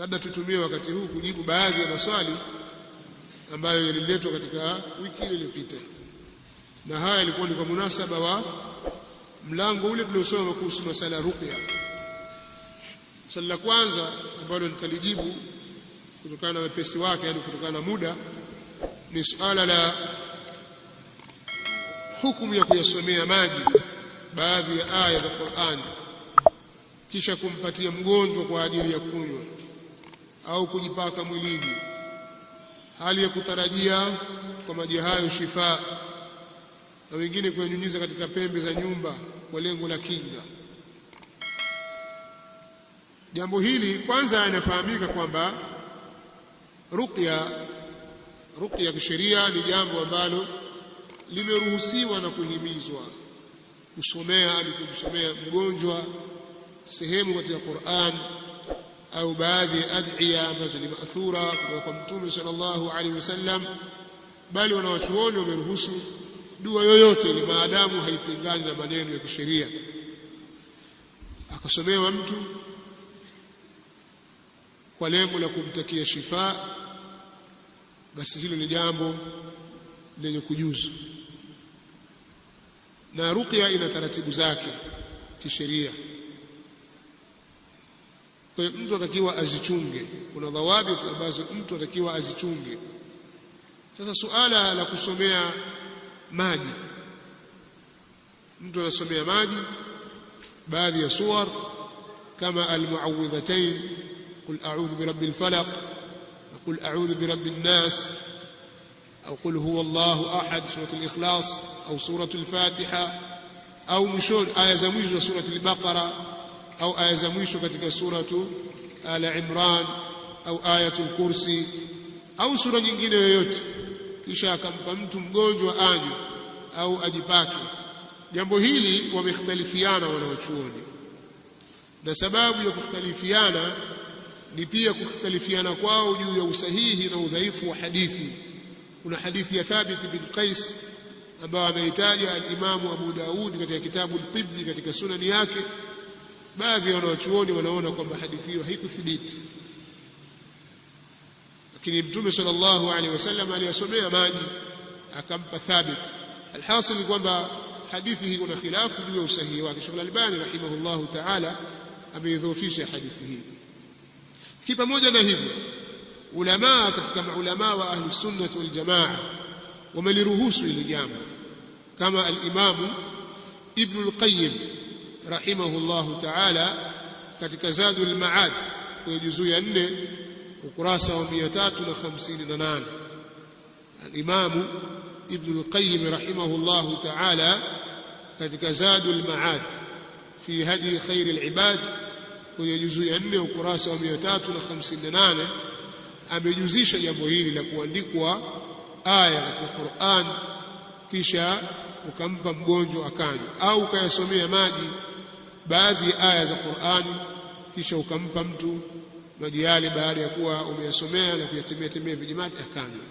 labda tutumie wakati huu kujibu baadhi ya maswali ambayo yaliletwa katika wiki ile iliyopita, na haya yalikuwa ni kwa munasaba wa mlango ule tuliosoma kuhusu masala ya ruqya. Swali la kwanza ambalo nitalijibu kutokana na wepesi wake, yani kutokana na muda, ni suala la hukumu ya kuyasomea maji baadhi ya aya za Qur'an kisha kumpatia mgonjwa kwa ajili ya kunywa au kujipaka mwilini, hali ya kutarajia kwa maji hayo shifa, na wengine kuyanyunyiza katika pembe za nyumba kwa lengo la kinga. Jambo hili kwanza inafahamika kwamba ruqya kisheria ni jambo ambalo limeruhusiwa na kuhimizwa kusomea au kumsomea mgonjwa sehemu katika Qur'an au baadhi ya adhiya ambazo ni maathura kutoka kwa Mtume sallallahu alaihi wasallam, bali wanawachuoni wameruhusu dua yoyote ile maadamu haipingani na maneno ya kisheria akasomewa mtu kwa lengo la kumtakia shifa, basi hilo ni jambo lenye kujuzu. Na ruqya ina taratibu zake kisheria, kwa hiyo mtu atakiwa azichunge. Kuna dhawabit ambazo mtu atakiwa azichunge. Sasa suala la kusomea maji, mtu anasomea maji baadhi ya suwar kama almuawwidhatayn, qul a'udhu birabbil falaq wa qul a'udhu birabbin nas, au qul huwa Allahu ahad, suratul ikhlas au suratul fatiha, au mwishoni aya za mwisho za suratul baqara au aya za mwisho katika suratu al-imran au ayatul kursi au sura nyingine yoyote, kisha akampa mtu mgonjwa anywe au ajipake. Jambo hili wamekhtalifiana wanawachuoni, na sababu ya kukhtalifiana ni pia kukhtalifiana kwao juu ya usahihi na udhaifu wa hadithi. Kuna hadithi ya Thabit bin Qais ambayo ameitaja al-Imamu Abu Daud katika kitabu al-Tibbi katika sunani yake. Baadhi ya wanawachuoni wanaona kwamba hadithi hiyo haikuthibiti, lakini Mtume sallallahu alaihi wasallam aliyasomea maji akampa Thabit. Alhasil ni kwamba hadithi hii kuna khilafu juu ya usahihi wake. Sheikh Al-Albani rahimahullahu ta'ala ameidhoofisha hadithi hii. Pamoja na hivyo, ulama katika maulama wa ahli sunnah wal jamaa wameliruhusu hili jambo, kama al-Imam Ibn al-Qayyim rahimahullahu ta'ala katika Zadul Ma'ad kwenye juzuu ya 4 ukurasa wa 358. Al-Imam Ibn al-Qayyim rahimahullahu ta'ala katika Zadul Ma'ad fi hadi khair al-ibad kwenye juzuu ya 4 ukurasa wa 358 amejuzisha jambo hili la kuandikwa aya katika Qur'an kisha ukampa mgonjwa akanywa, au ukayasomea maji baadhi ya aya za Qur'ani kisha ukampa mtu maji yale baada ya kuwa umeyasomea na kuyatemea vijimati akanywa.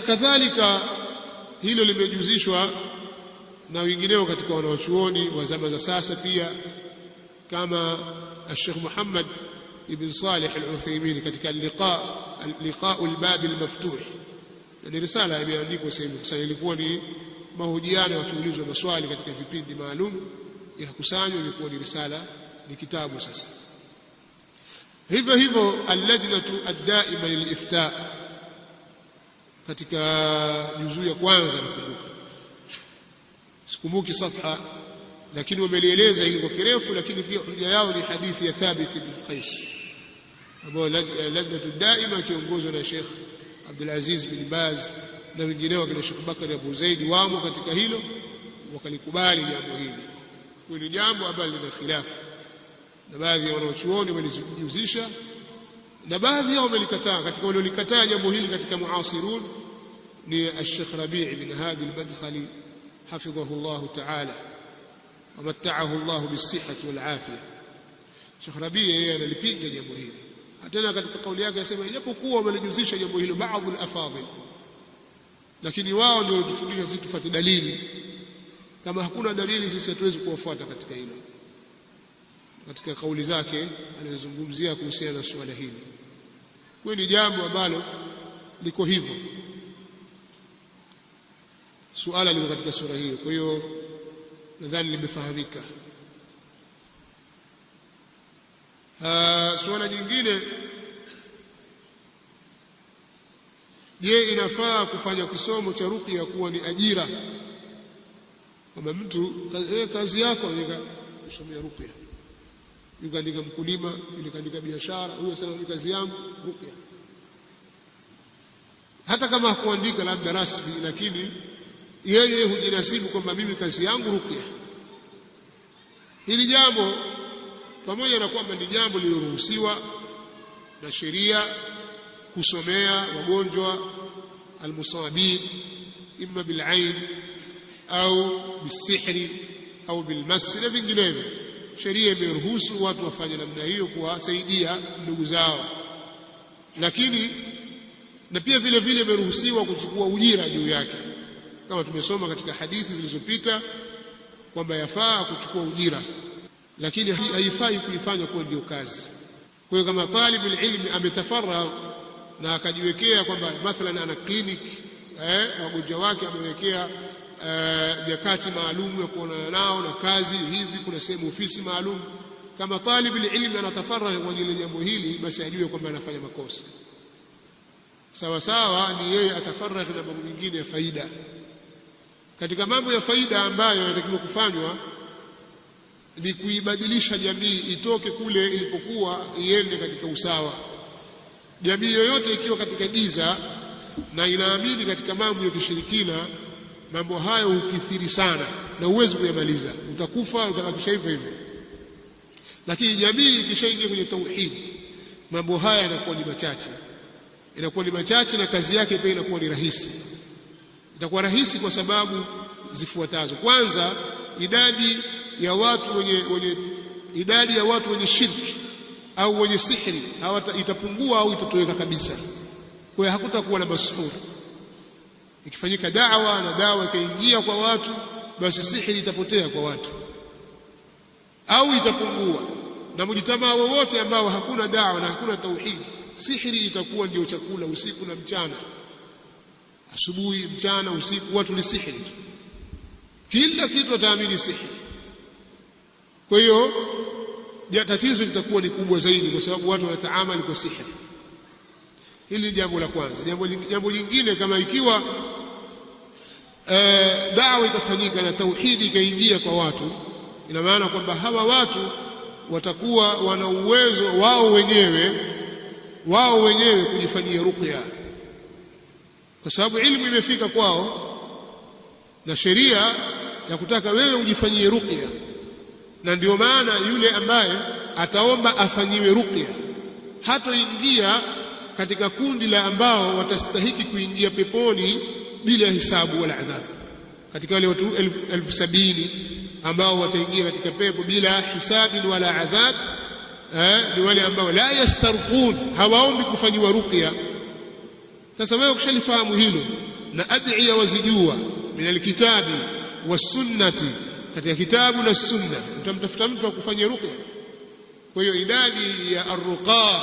Kadhalika hilo limejuzishwa na wengineo katika wanawachuoni wa zama za sasa pia, kama Sheikh Muhammad ibn Salih al-Uthaymeen katika liqa al-bab al-maftuh, ni risala imeandikwa sehemu. Sasa ilikuwa ni mahojiano wakiulizwa maswali katika vipindi maalum ikakusanywa, ilikuwa ni risala, ni kitabu. Sasa hivyo hivyo al-lajnatu ad-daima lil-ifta katika juzuu ya kwanza, nakumbuka sikumbuki safha, lakini wamelieleza hili kwa kirefu. Lakini pia hoja yao ni hadithi ya Thabit bin Qais ambayo lajnatu daima kiongozwa na Sheikh Abdul Aziz bin Baz na wengineo kina Sheikh Bakari Abu Zaid wamo katika hilo, wakalikubali jambo hili. Kwa ni jambo ambalo lina khilafu, na baadhi ya wanachuoni walijihusisha na baadhi yao wamelikataa. Katika wale walikataa jambo hili katika muasirun ni Sheikh Rabi' bin Hadi al-Madkhali hafidhahu Allah ta'ala wa matta'ahu Allah bis-sihhati wal-afiyah. Sheikh Rabi' yeye analipinga jambo hili, tena katika kauli yake anasema ijapokuwa walijihusisha jambo hilo baadhi al-afadhil, lakini wao ndio watufundisha sisi tufuate dalili. Kama hakuna dalili sisi hatuwezi kuwafuata katika hilo. katika kauli zake anazungumzia kuhusiana na suala hili. Kwa ni jambo ambalo liko hivyo, suala liko katika sura hiyo. Kwa hiyo nadhani limefahamika. Suala jingine, je, inafaa kufanya kisomo cha ruqya kuwa ni ajira? Kama mtu kazi yako ni kusomea ruqya, yukaandika mkulima, yukaandika biashara, huyo sana ni kazi yangu ruqya, hata kama hakuandika labda rasmi, lakini yeye hujinasibu kwamba mimi kazi yangu ruqya. Hili jambo pamoja na kwamba ni jambo lililoruhusiwa na sheria kusomea wagonjwa almusabin imma bilain au bisihri au bilmas na vinginevyo, sheria imeruhusu watu wafanye namna hiyo kuwasaidia ndugu zao, lakini na pia vile vile imeruhusiwa kuchukua ujira juu yake, kama tumesoma katika hadithi zilizopita kwamba yafaa kuchukua ujira, lakini haifai kuifanya kuwa ndio kazi. Kwa hiyo kama talibul ilmi ametafarra na akajiwekea kwamba mathalan ana clinic, wagonjwa wake amewekea nyakati maalum ya kuonana nao na kazi hivi, kuna sehemu ofisi maalum, kama talibul ilmi anatafarra kwa ajili ya jambo hili, basi ajue kwamba anafanya makosa. Sawa sawa ni yeye atafarra na mambo mengine ya faida. Katika mambo ya faida ambayo yanatakiwa kufanywa ni kuibadilisha jamii itoke kule ilipokuwa iende katika usawa. Jamii yoyote ikiwa katika giza na inaamini katika mambo ya kishirikina, mambo hayo hukithiri sana na huwezi kuyamaliza, utakufa utabakisha hivyo hivyo. Lakini jamii ikishaingia kwenye tauhid, mambo haya yanakuwa ni machache, inakuwa ni machache, na kazi yake pia inakuwa ni rahisi. Itakuwa rahisi kwa sababu zifuatazo. Kwanza, idadi ya watu wenye shirki au wenye sihri itapungua au itatoweka kabisa. Kwa hiyo hakutakuwa na masuhuri. Ikifanyika da'wa na dawa ikaingia kwa watu, basi sihri itapotea kwa watu au itapungua. Na mjitamaa wowote ambao hakuna da'wa na hakuna tauhid, sihri itakuwa ndio chakula usiku na mchana, asubuhi, mchana, usiku, watu ni sihri, kila kitu wataamini sihri. Kwa hiyo tatizo litakuwa ni kubwa zaidi, kwa sababu watu wanataamali kwa sihri. Hili jambo la kwanza. Jambo lingine, kama ikiwa da'wa itafanyika na tauhidi ikaingia kwa watu, ina maana kwamba hawa watu watakuwa wana uwezo wao wenyewe kujifanyia ruqya, kwa sababu ilmu imefika kwao na sheria ya kutaka wewe ujifanyie ruqya. Na ndio maana yule ambaye ataomba afanyiwe ruqya hatoingia katika kundi la ambao watastahiki kuingia peponi bila hisabu wala adhabu. Katika wale watu 70,000 ambao wataingia katika pepo bila hisabu wala adhab, ni wale ambao la yastarqun, hawaombi kufanyiwa ruqya. Sasa wewe ukishalifahamu hilo na adhiya wazijua min alkitabi wasunnati, katika kitabu na sunna, utamtafuta mtu akufanyia ruqya. Kwa hiyo idadi ya arruqa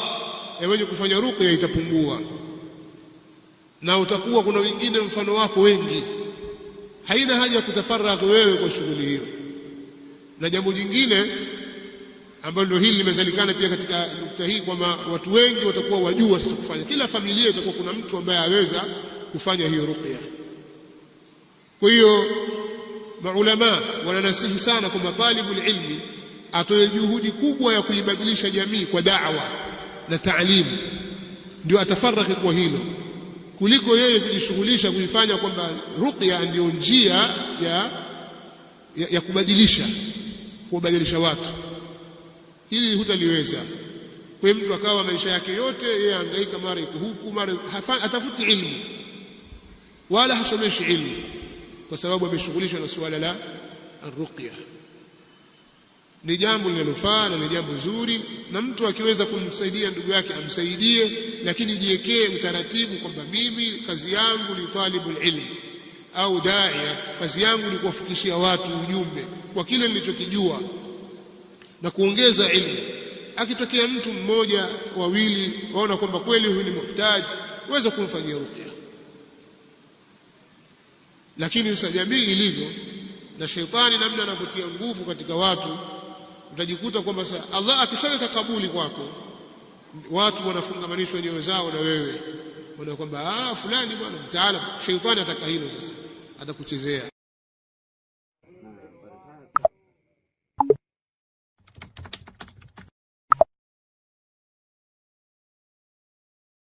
ya wenye kufanya ruqya itapungua, na utakuwa kuna wengine mfano wako wengi, haina haja ya kutafaraka wewe kwa shughuli hiyo. Na jambo jingine ambalo ndio hili limezalikana pia katika nukta hii, kwamba watu wengi watakuwa wajua sasa kufanya, kila familia itakuwa kuna mtu ambaye aweza kufanya hiyo ruqya. Kwa hiyo maulama wananasihi sana kwamba talibul ilmi atoe juhudi kubwa ya kuibadilisha jamii kwa da'wa na taalimu, ndio atafaraki kwa hilo, kuliko yeye kujishughulisha kuifanya kwamba ruqya ndio njia ya kubadilisha watu. Hili hutaliweza. Kwa hiyo mtu akawa maisha yake yote yeye hangaika, mara yuko huku, mara atafuti ilmu wala hasomeshi ilmu, kwa sababu ameshughulishwa na suala la ruqya. Ni jambo linalofaa na ni jambo zuri, na mtu akiweza kumsaidia ndugu yake amsaidie, lakini jiwekee utaratibu kwamba mimi kazi yangu ni talibul ilm au daia, kazi yangu ni kuwafikishia watu ujumbe kwa kile nilichokijua, na kuongeza ilmu. Akitokea mtu mmoja wawili waona kwamba kweli huyu ni muhtaji, uweze kumfanyia ruqya. Lakini sasa jamii ilivyo na sheitani namna anavyotia nguvu katika watu, utajikuta kwamba sasa Allah akishaweka kabuli kwako, watu wanafungamanishwa nyoyo zao na wewe, wanaona kwamba fulani bwana mtaalamu. Sheitani ataka hilo sasa, atakuchezea.